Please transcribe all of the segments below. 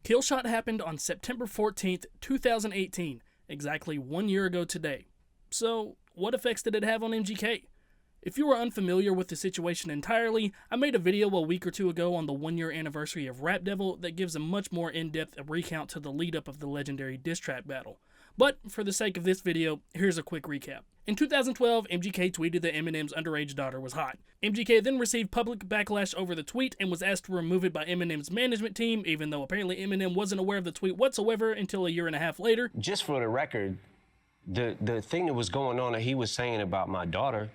Killshot happened on September 14th, 2018, exactly 1 year ago today. So, what effects did it have on MGK? If you are unfamiliar with the situation entirely, I made a video a week or two ago on the 1 year anniversary of Rap Devil that gives a much more in-depth recount to the lead up of the legendary diss track battle. But for the sake of this video, here's a quick recap. In 2012, MGK tweeted that Eminem's underage daughter was hot. MGK then received public backlash over the tweet and was asked to remove it by Eminem's management team, even though apparently Eminem wasn't aware of the tweet whatsoever until a year and a half later. Just for the record, the thing that was going on that he was saying about my daughter,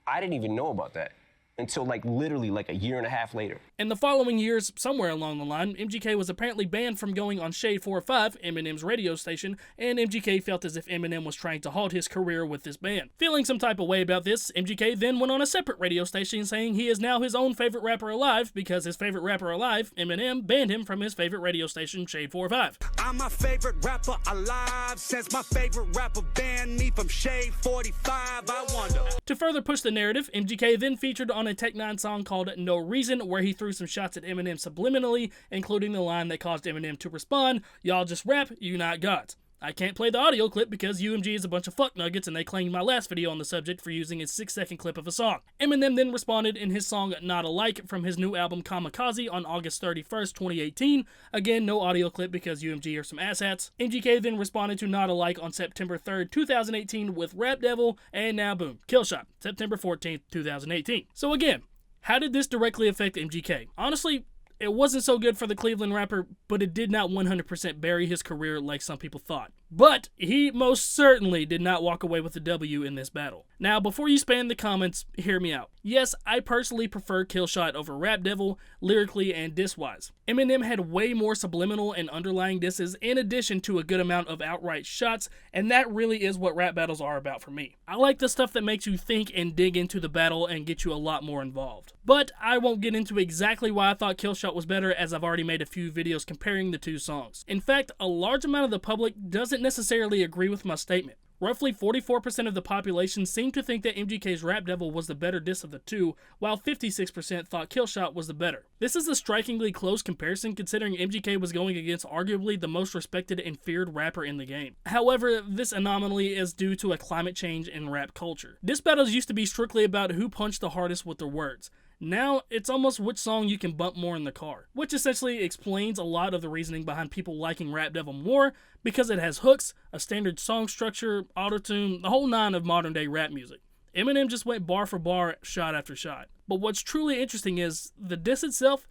I didn't even know about that until literally a year and a half later. In the following years, somewhere along the line, MGK was apparently banned from going on Shade 405, Eminem's radio station, and MGK felt as if Eminem was trying to halt his career with this ban. Feeling some type of way about this, MGK then went on a separate radio station saying he is now his own favorite rapper alive because his favorite rapper alive, Eminem, banned him from his favorite radio station, Shade 405. I'm my favorite rapper alive since my favorite rapper banned me from Shade 45, I wonder. To further push the narrative, MGK then featured on a Tech 9 song called No Reason, where he threw some shots at Eminem subliminally, including the line that caused Eminem to respond, "Y'all just rap, you not gods." I can't play the audio clip because UMG is a bunch of fuck nuggets and they claimed my last video on the subject for using a 6-second clip of a song. Eminem then responded in his song Not Alike from his new album Kamikaze on August 31st, 2018. Again, no audio clip because UMG are some asshats. MGK then responded to Not Alike on September 3rd, 2018 with Rap Devil, and now boom, Killshot, September 14th, 2018. So again, how did this directly affect MGK? Honestly, it wasn't so good for the Cleveland rapper, but it did not 100% bury his career like some people thought. But he most certainly did not walk away with a W in this battle. Now, before you spam the comments, hear me out. Yes, I personally prefer Killshot over Rap Devil, lyrically and diss-wise. Eminem had way more subliminal and underlying disses in addition to a good amount of outright shots, and that really is what rap battles are about for me. I like the stuff that makes you think and dig into the battle and get you a lot more involved. But I won't get into exactly why I thought Killshot was better, as I've already made a few videos comparing the two songs. In fact, a large amount of the public doesn't necessarily agree with my statement. Roughly 44% of the population seemed to think that MGK's Rap Devil was the better diss of the two, while 56% thought Killshot was the better. This is a strikingly close comparison considering MGK was going against arguably the most respected and feared rapper in the game. However, this anomaly is due to a climate change in rap culture. Diss battles used to be strictly about who punched the hardest with their words. Now, it's almost which song you can bump more in the car, which essentially explains a lot of the reasoning behind people liking Rap Devil more, because it has hooks, a standard song structure, autotune, the whole nine of modern day rap music. Eminem just went bar for bar, shot after shot. But what's truly interesting is, the diss itself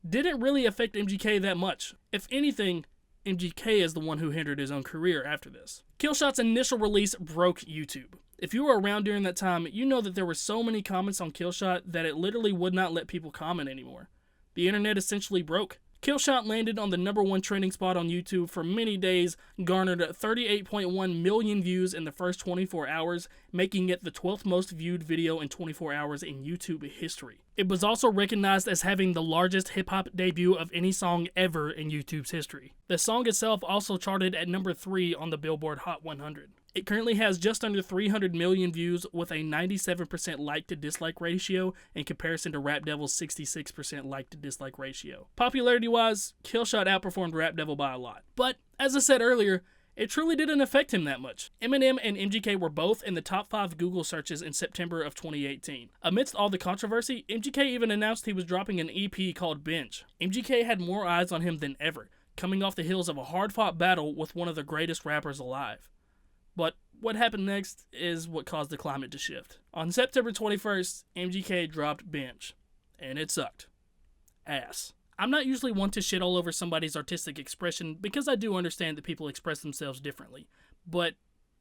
didn't really affect MGK that much. If anything, MGK is the one who hindered his own career after this. Killshot's initial release broke YouTube. If you were around during that time, you know that there were so many comments on Killshot that it literally would not let people comment anymore. The internet essentially broke. Killshot landed on the #1 trending spot on YouTube for many days, garnered 38.1 million views in the first 24 hours, making it the 12th most viewed video in 24 hours in YouTube history. It was also recognized as having the largest hip-hop debut of any song ever in YouTube's history. The song itself also charted at #3 on the Billboard Hot 100. It currently has just under 300 million views with a 97% like to dislike ratio in comparison to Rap Devil's 66% like to dislike ratio. Popularity-wise, Killshot outperformed Rap Devil by a lot. But, as I said earlier, it truly didn't affect him that much. Eminem and MGK were both in the top 5 Google searches in September of 2018. Amidst all the controversy, MGK even announced he was dropping an EP called Binge. MGK had more eyes on him than ever, coming off the heels of a hard-fought battle with one of the greatest rappers alive. But what happened next is what caused the climate to shift. On September 21st, MGK dropped Binge, and it sucked. Ass. I'm not usually one to shit all over somebody's artistic expression because I do understand that people express themselves differently, but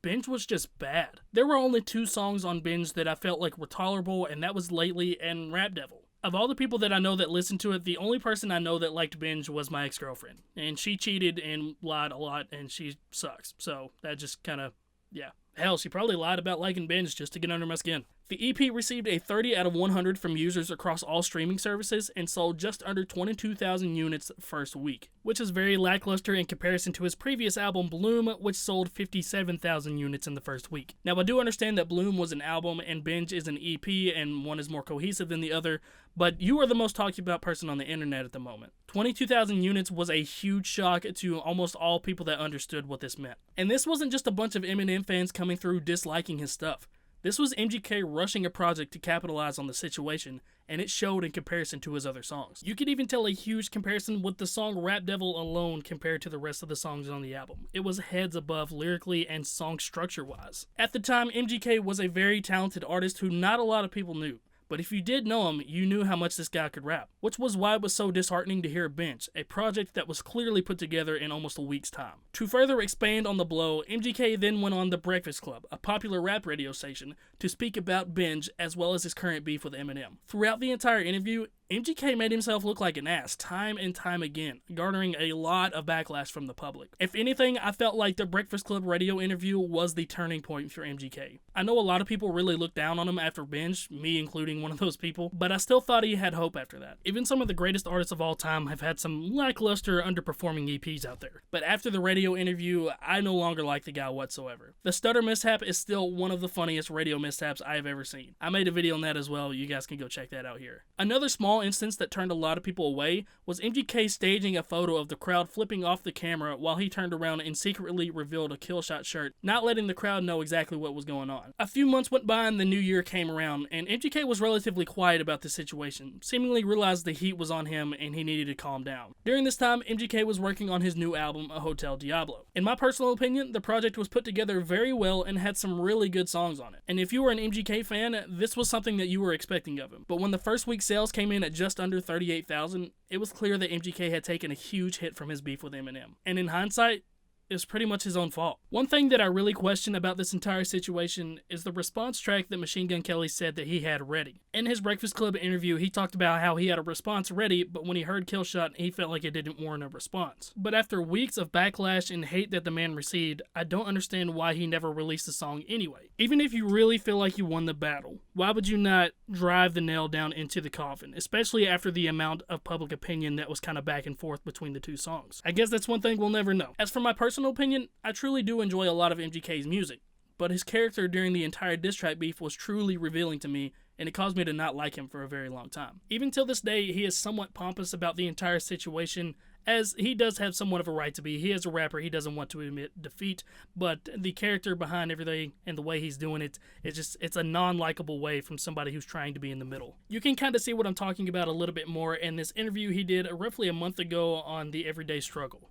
Binge was just bad. There were only 2 songs on Binge that I felt like were tolerable, and that was Lately and Rap Devil. Of all the people that I know that listened to it, the only person I know that liked Binge was my ex-girlfriend, and she cheated and lied a lot, and she sucks, so that just kinda, yeah. Hell, she probably lied about liking Binge just to get under my skin. The EP received a 30 out of 100 from users across all streaming services and sold just under 22,000 units first week, which is very lackluster in comparison to his previous album Bloom, which sold 57,000 units in the first week. Now, I do understand that Bloom was an album and Binge is an EP and one is more cohesive than the other, but you are the most talked about person on the internet at the moment. 22,000 units was a huge shock to almost all people that understood what this meant. And this wasn't just a bunch of Eminem fans coming through disliking his stuff. This was MGK rushing a project to capitalize on the situation, and it showed in comparison to his other songs. You could even tell a huge comparison with the song Rap Devil alone compared to the rest of the songs on the album. It was heads above lyrically and song structure-wise. At the time, MGK was a very talented artist who not a lot of people knew. But if you did know him, you knew how much this guy could rap, which was why it was so disheartening to hear Binge, a project that was clearly put together in almost a week's time. To further expand on the blow, MGK then went on The Breakfast Club, a popular rap radio station, to speak about Binge as well as his current beef with Eminem. Throughout the entire interview, MGK made himself look like an ass time and time again, garnering a lot of backlash from the public. If anything, I felt like the Breakfast Club radio interview was the turning point for MGK. I know a lot of people really looked down on him after Binge, me including one of those people, but I still thought he had hope after that. Even some of the greatest artists of all time have had some lackluster, underperforming EPs out there. But after the radio interview, I no longer like the guy whatsoever. The stutter mishap is still one of the funniest radio mishaps I have ever seen. I made a video on that as well, you guys can go check that out here. Another small instance that turned a lot of people away was MGK staging a photo of the crowd flipping off the camera while he turned around and secretly revealed a Killshot shirt, not letting the crowd know exactly what was going on. A few months went by and the new year came around, and MGK was relatively quiet about the situation, seemingly realized the heat was on him and he needed to calm down. During this time, MGK was working on his new album, A Hotel Diablo. In my personal opinion, the project was put together very well and had some really good songs on it. And if you were an MGK fan, this was something that you were expecting of him. But when the first week sales came in at just under 38,000, it was clear that MGK had taken a huge hit from his beef with Eminem. And in hindsight, it was pretty much his own fault. One thing that I really question about this entire situation is the response track that Machine Gun Kelly said that he had ready. In his Breakfast Club interview, he talked about how he had a response ready, but when he heard Killshot, he felt like it didn't warrant a response. But after weeks of backlash and hate that the man received, I don't understand why he never released the song anyway. Even if you really feel like you won the battle, why would you not drive the nail down into the coffin, especially after the amount of public opinion that was kind of back and forth between the two songs? I guess that's one thing we'll never know. As for my personal opinion, I truly do enjoy a lot of MGK's music, but his character during the entire diss track beef was truly revealing to me, and it caused me to not like him for a very long time. Even till this day, he is somewhat pompous about the entire situation, as he does have somewhat of a right to be. He is a rapper, he doesn't want to admit defeat, but the character behind everything and the way he's doing it, it's a non-likable way from somebody who's trying to be in the middle. You can kind of see what I'm talking about a little bit more in this interview he did roughly a month ago on The Everyday Struggle.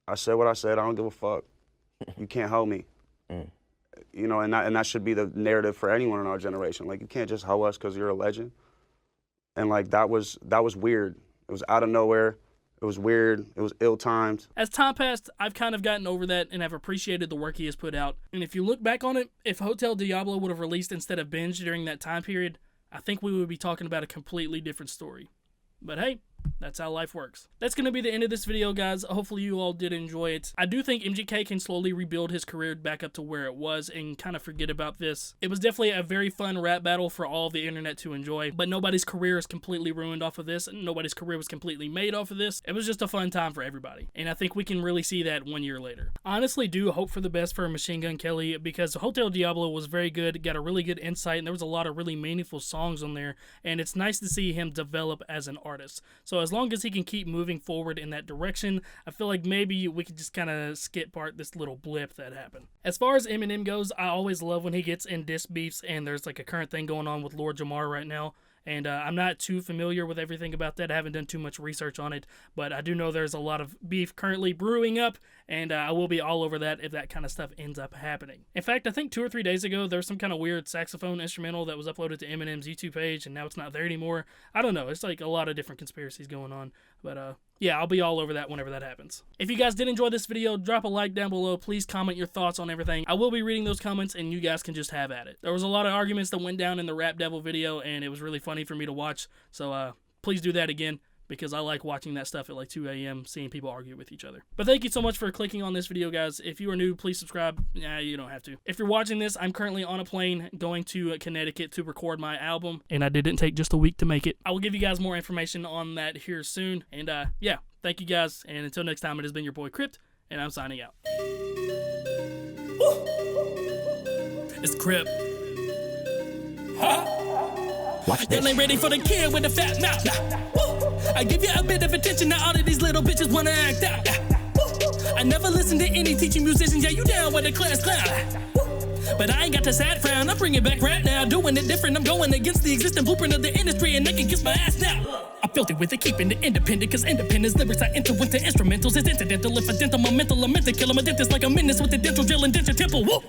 I said what I said, I don't give a fuck. You can't hold me. You know, and that should be the narrative for anyone in our generation. Like, you can't just hoe us because you're a legend. And like, that was weird. It was out of nowhere. It was weird. It was ill-timed. As time passed, I've kind of gotten over that and have appreciated the work he has put out. And if you look back on it, if Hotel Diablo would have released instead of Binge during that time period, I think we would be talking about a completely different story. But hey, that's how life works. That's going to be the end of this video, guys. Hopefully you all did enjoy it. I do think MGK can slowly rebuild his career back up to where it was and kind of forget about this. It was definitely a very fun rap battle for all the internet to enjoy, but nobody's career is completely ruined off of this, and nobody's career was completely made off of this. It was just a fun time for everybody, and I think we can really see that 1 year later. I honestly do hope for the best for Machine Gun Kelly, because Hotel Diablo was very good, got a really good insight, and there was a lot of really meaningful songs on there, and it's nice to see him develop as an artist. So as long as he can keep moving forward in that direction, I feel like maybe we could just kind of skip part this little blip that happened. As far as Eminem goes, I always love when he gets in diss beefs, and there's like a current thing going on with Lord Jamar right now. And I'm not too familiar with everything about that. I haven't done too much research on it, but I do know there's a lot of beef currently brewing up, and I will be all over that if that kind of stuff ends up happening. In fact, I think 2 or 3 days ago, there was some kind of weird saxophone instrumental that was uploaded to Eminem's YouTube page, and now it's not there anymore. I don't know. It's like a lot of different conspiracies going on, but yeah, I'll be all over that whenever that happens. If you guys did enjoy this video, drop a like down below. Please comment your thoughts on everything. I will be reading those comments, and you guys can just have at it. There was a lot of arguments that went down in the Rap Devil video, and it was really funny for me to watch, so please do that again. because I like watching that stuff at like 2 a.m., seeing people argue with each other. But thank you so much for clicking on this video, guys. If you are new, please subscribe. Nah, you don't have to. If you're watching this, I'm currently on a plane going to Connecticut to record my album, and I didn't take just a week to make it. I will give you guys more information on that here soon. And yeah, thank you guys. And until next time, it has been your boy Crypt, and I'm signing out. It's Crypt. Watch this. Y'all ain't ready for the kid with the fat mouth. I give you a bit of attention, now all of these little bitches wanna act out. I never listen to any teaching musicians, yeah, you down with the class clown. But I ain't got the sad frown, I'm bringing back rap now, doing it different. I'm going against the existing blueprint of the industry, and they can kiss my ass now. I'm filthy with it, keeping it independent, cause independence lyrics I enter into instrumentals. It's incidental, if a dental, momental, I meant to kill 'em, a dentist like a menace with the dental gel and denture temple. Woo!